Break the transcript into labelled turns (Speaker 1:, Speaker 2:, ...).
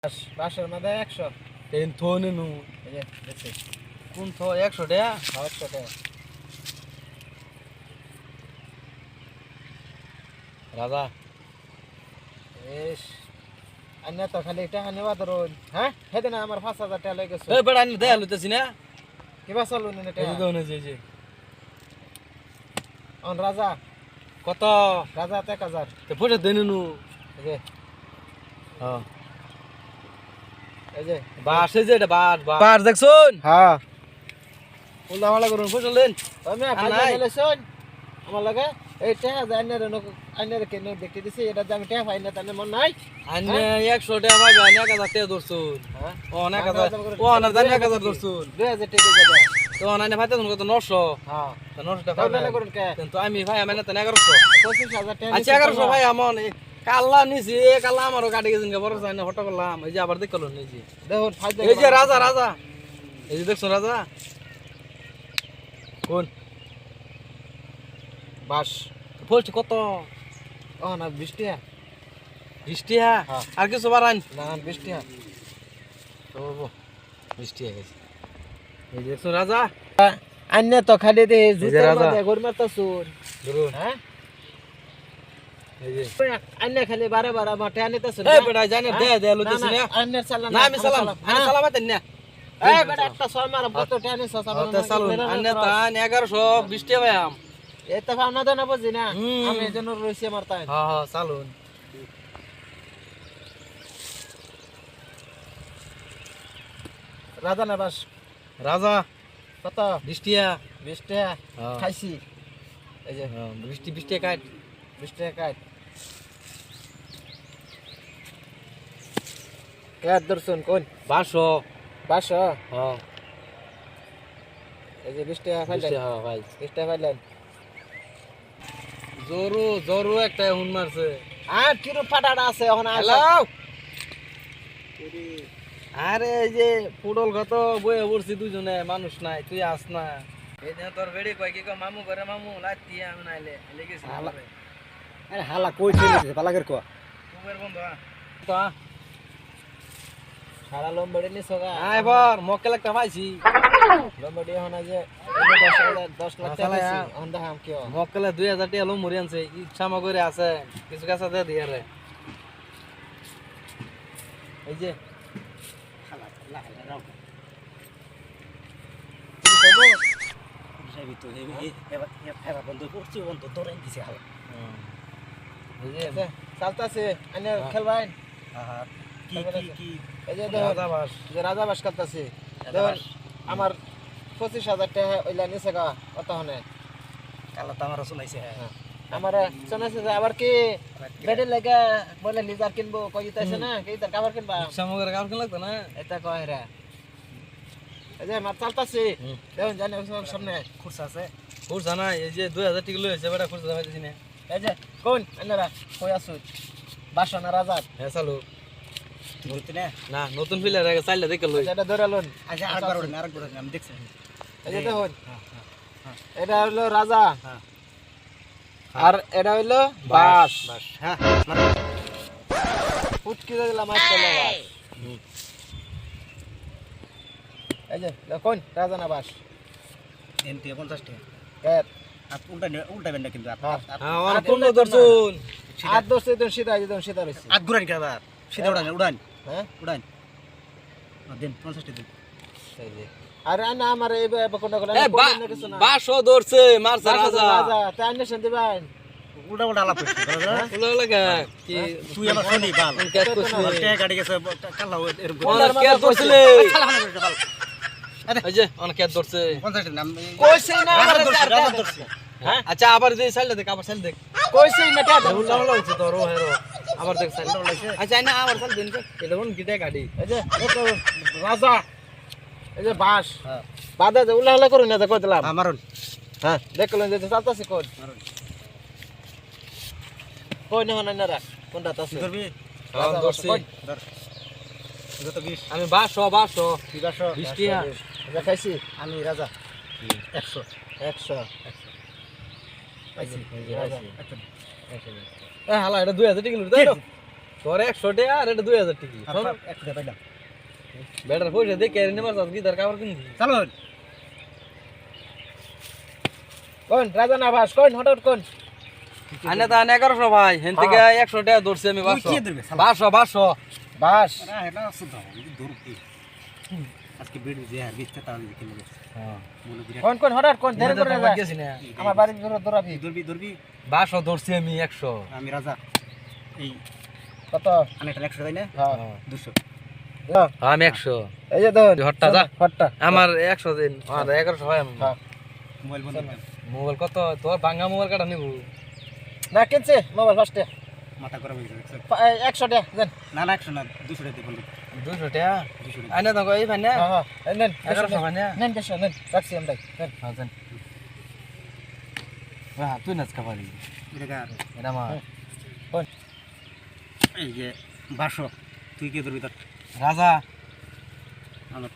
Speaker 1: বাসের মধ্যে 100
Speaker 2: টেন থোনে নু
Speaker 1: এই যে দেখছি
Speaker 2: কোন থো 100 টাকা
Speaker 1: 100 টাকা
Speaker 2: রাজা
Speaker 1: এস আন্না তো খালি টাকা নেওয়া ধরুন হ্যাঁ হেদে না আমার 5000 টাকা লয়ে গেছে
Speaker 2: এই বেড়া আনি দেয়া লইতেছি না
Speaker 1: কি বাসালু নে
Speaker 2: এই
Speaker 1: টাকা
Speaker 2: দোনে যে
Speaker 1: অন রাজা
Speaker 2: কত
Speaker 1: রাজা 1000
Speaker 2: তে পয়সা দেন নু
Speaker 1: এই যে
Speaker 2: হ্যাঁ
Speaker 1: এই যে
Speaker 2: বাস এই যে এটা বাস বাস দেখছুন
Speaker 1: হ্যাঁ
Speaker 2: উল্টা মালা করুন পয়সা লেন
Speaker 1: আমি
Speaker 2: নাই।
Speaker 1: খালি গেলে শুন আমার লাগে এই টাকা জানারে আইনারে কেন দেখতে দিছি এটা যে আমি টাকা পাই না তাহলে মন নাই
Speaker 2: আনি 100 টাকা পাবে 1000 টাকা ধরছুন
Speaker 1: হ্যাঁ
Speaker 2: ও 1000 ও না জানি 1000 ধরছুন
Speaker 1: 2000 টাকা দাও
Speaker 2: তো না ভাই তুমি কত 900
Speaker 1: হ্যাঁ
Speaker 2: তো 900 টাকা
Speaker 1: তাহলে
Speaker 2: পাবে
Speaker 1: করুন কে
Speaker 2: কিন্তু আমি ভাই আমি না 1100
Speaker 1: 25000 টাকা
Speaker 2: আচ্ছা 1100 ভাই আমন কাল্লা নিছি কাল্লা আমারও কাটি গেছেন কে বড় জানি হট করলাম এই যে আবার দেখলো নিছি
Speaker 1: দেখুন ফাইদা
Speaker 2: এই যে রাজা রাজা এই যে দেখছো রাজা কোন
Speaker 1: বাস
Speaker 2: বলছি কত
Speaker 1: ও না 20 টাকা
Speaker 2: 20 টাকা
Speaker 1: হ্যাঁ।
Speaker 2: আর কিছু বাড়ান
Speaker 1: না 20 টাকা
Speaker 2: ও 20 টাকা গেছে এই যে দেখছো রাজা
Speaker 1: আন্নে তো খালি দে জুতার
Speaker 2: রাজা।
Speaker 1: মধ্যে গরমার তো শুন
Speaker 2: ধরুন
Speaker 1: হ্যাঁ
Speaker 2: এই যে
Speaker 1: আন্নে খালি বারে বারে মাঠে আনিতে শুন
Speaker 2: এই বেটা জানি দে দে লইতেছি না
Speaker 1: আন্নে চালান
Speaker 2: না আমি সালাম আমি সালামাতেন না
Speaker 1: এই বেটা একটা ছয় মার কত টাকা নিছ
Speaker 2: তে সালুন আন্নে তান 1120 টাকা ভাই আম
Speaker 1: এই তো ভাবনা তো না বুঝি না
Speaker 2: হুম।
Speaker 1: আমি এজন্য রইছি আমার তাই
Speaker 2: হ্যাঁ হ্যাঁ সালুন
Speaker 1: রাজা না বাস
Speaker 2: রাজা
Speaker 1: কত
Speaker 2: 20 টাকা
Speaker 1: 20 টাকা
Speaker 2: হ্যাঁ।
Speaker 1: খাইছি এই যে
Speaker 2: 20 টাকা কাট
Speaker 1: 20 টাকা কাট কাট দর্শন কোন
Speaker 2: 1200
Speaker 1: বাস
Speaker 2: হ্যাঁ
Speaker 1: এই যে 20 টাকা
Speaker 2: 20
Speaker 1: খাইলেন
Speaker 2: টাকা ভাই
Speaker 1: 20 টাকা খাইলেন
Speaker 2: জোরু জোরু একটা হুন মারছে
Speaker 1: আর কিরো ফাটাটা আছে এখন
Speaker 2: হ্যালো আরে এই যে পুডল কত বয়ে পড়ছি দুজনে মানুষ নাই তুই আস না এই যে তোর বেড়ি কয় কি মামু করে মামু লাতি আমি নাইলে লেগেছি
Speaker 1: আরে হালা কই চলে পালাগের কো
Speaker 2: কুবের বন্ধু
Speaker 1: তো সারা লম্বড়ে নি সোগা
Speaker 2: এবার মক্কেল একটা পাইছি
Speaker 1: লম্বড়ে এখন যে 10 লাখ টাকা
Speaker 2: শালা,
Speaker 1: পাইছি এখন দেখাম কি হয়।
Speaker 2: মক্কেলে 2000 টাকা লো মরি আনছে ইচ্ছা করে আছে কিছু কাছে দে দিয়ে রে এই যে এই যে
Speaker 1: আচ্ছা, চালতাছে আনে খেলবাইন এই যে দেখো
Speaker 2: রাজা বাস
Speaker 1: যে রাজা বাস করতেছে দেখুন আমার 25000 টাকা ওইলা নিছে গা কত হনে আমার শোনাছে যে আবার কি বেডে লাগা বলে লিজার কিনবো কই দিতেছে না কি তার কভার কিনবা
Speaker 2: ইচ্ছা করে কাম লাগতো না
Speaker 1: এটা কয় রে এই যে মার চালতাছে দেখুন জানি সামনে খুরসা আছে
Speaker 2: খুরসা না এই যে 2000 টাকা লইছে বেটা খুরসা পাইতেছি না
Speaker 1: এই যে কোন আন্নারা কই আছো বাসনা রাজা
Speaker 2: হ্যাঁ চালু না নতুন ফিলার আগে চাইলে দেখে লই
Speaker 1: এটা ধরে লন
Speaker 3: আচ্ছা আরেকবার ওঠেন আমি দেখছি
Speaker 1: এই যে দেখুন এটা হলো রাজা আর এটা হলো বাস
Speaker 3: হ্যাঁ
Speaker 1: ফুটকি দিলাম আজকে বাস এই যে কোন রাজা না বাস
Speaker 3: এনটি 50 টাকা
Speaker 1: এর
Speaker 3: আর উল্টা বেন্ডা কিন্তু
Speaker 2: হ্যাঁ আর কোন দর্শন
Speaker 1: আর দোস্ত দিন সিধা দিন সিধা রইছে
Speaker 3: আট ঘুরান খেলা সিধা উড়ান
Speaker 1: হ্যাঁ
Speaker 3: উড়ান দেন 50 টাকা দেন
Speaker 1: এই যে আরে না আমার এই কোনটা কোন
Speaker 2: এ বাসো ধরছে মারছে রাজা
Speaker 1: রাজা তাই আন্নে শুনতে পাইন
Speaker 3: উল্টা উল্টা আলাপ করছি
Speaker 2: ফুলা লাগা কি
Speaker 3: তুই আমার শুনি বাল
Speaker 2: ক্যাচ করছিস
Speaker 3: টাকা গাড়ি গেছে কালা এরকম
Speaker 2: কোনার ক্যাচ করছিলি এই যে অন ক্যাচ ধরছে
Speaker 3: 50 টাকা নাম
Speaker 1: কইছে না
Speaker 3: রাজা ধরছি
Speaker 2: হ্যাঁ আচ্ছা আবার দেই সাইলে দেখ আবার সাইলে দেখ
Speaker 1: কইছে না টা
Speaker 2: উল্টা উল্টা হচ্ছে তোর ও হেরো আবার দেখ সাইলে হইছে আচ্ছা না আবার সাইলে দেন এটা কোন গিটা গাড়ি
Speaker 1: এই যে দেখো রাজা এই যে বাস
Speaker 3: হ্যাঁ
Speaker 1: বাদা যে উল্লা হল্লা করুন না কই দিলাম
Speaker 3: মারুন
Speaker 1: হ্যাঁ দেখলেন যে চালতাছে কোন
Speaker 3: মারুন
Speaker 1: কই না হন না কোনটা তাছে
Speaker 3: করবি
Speaker 2: হ্যাঁ ধরছি
Speaker 3: ধর যত 20
Speaker 2: আমি বাসো বাসো
Speaker 3: 200
Speaker 2: 20 টাকা
Speaker 1: দেখাইছি
Speaker 3: আমি রাজা 100
Speaker 1: 100
Speaker 3: পাইছি
Speaker 1: রাজা।
Speaker 3: আচ্ছা
Speaker 2: এ হালা এটা 2000 টাকা লই দাও তোর 100 টাকা আর এটা 2000 টাকা
Speaker 3: আর
Speaker 2: শোন
Speaker 3: 100 টাকা পাইলাম
Speaker 2: বেটার পয়সা দিয়ে কেড়ে নেবার চাস কি দরকার কিনবি
Speaker 3: চলো
Speaker 1: কোন রাজা না বাস কোন হঠাৎ কোন
Speaker 2: আনে তা 1100 ভাই হেন থেকে 100 টাকা ধরছি আমি
Speaker 3: তুই কি ধরবি, শালা?
Speaker 2: 500
Speaker 1: বাস
Speaker 3: আরে এটা শুদ্ধ দূরবি আজকে বেড যে আর বিস্তা তাহলে কিনব মনে করি
Speaker 1: কোন কোন হঠাৎ কোন ধরে ধরে যা
Speaker 2: গেছি না
Speaker 1: আমার বাড়ি ধরে দৌড়াবি
Speaker 3: দূরবি
Speaker 2: 500 ধরছি আমি 100
Speaker 3: আমি রাজা এই
Speaker 1: কত
Speaker 3: আনে 100 তাই না
Speaker 1: হ্যাঁ
Speaker 3: 200
Speaker 1: দাও।
Speaker 2: আমি 100
Speaker 1: এই যে ধর
Speaker 2: তুই হট্টা যা।
Speaker 1: হট্টা
Speaker 2: আমার 100 দিন আর 1100 হয় আমি
Speaker 1: হ্যাঁ।
Speaker 3: মোবাইল বন্ধ কর
Speaker 2: মোবাইল কত তোর ভাঙা মোবাইল কাটা নিব
Speaker 1: না কিনছে মোবাইল ফার্স্টে
Speaker 3: মাথা গরম হয়ে গেছে
Speaker 1: 100 টাকা দেন
Speaker 3: না না 100 না 200 টাকা বন্ধ
Speaker 2: 200 টাকা
Speaker 3: 200 টাকা
Speaker 2: আনে তো এই ভাই না
Speaker 1: হ্যাঁ হ্যাঁ নেন
Speaker 2: 1100 ভাই না
Speaker 1: নেন দেশ নেন রাখছি আমরা নেন
Speaker 2: হ্যাঁ দেন তুই নাচ কাপারি
Speaker 3: এটা
Speaker 2: এটা আমার
Speaker 3: এই যে 1200 তুই কি ধরবি তোর
Speaker 2: রাজা
Speaker 3: আমার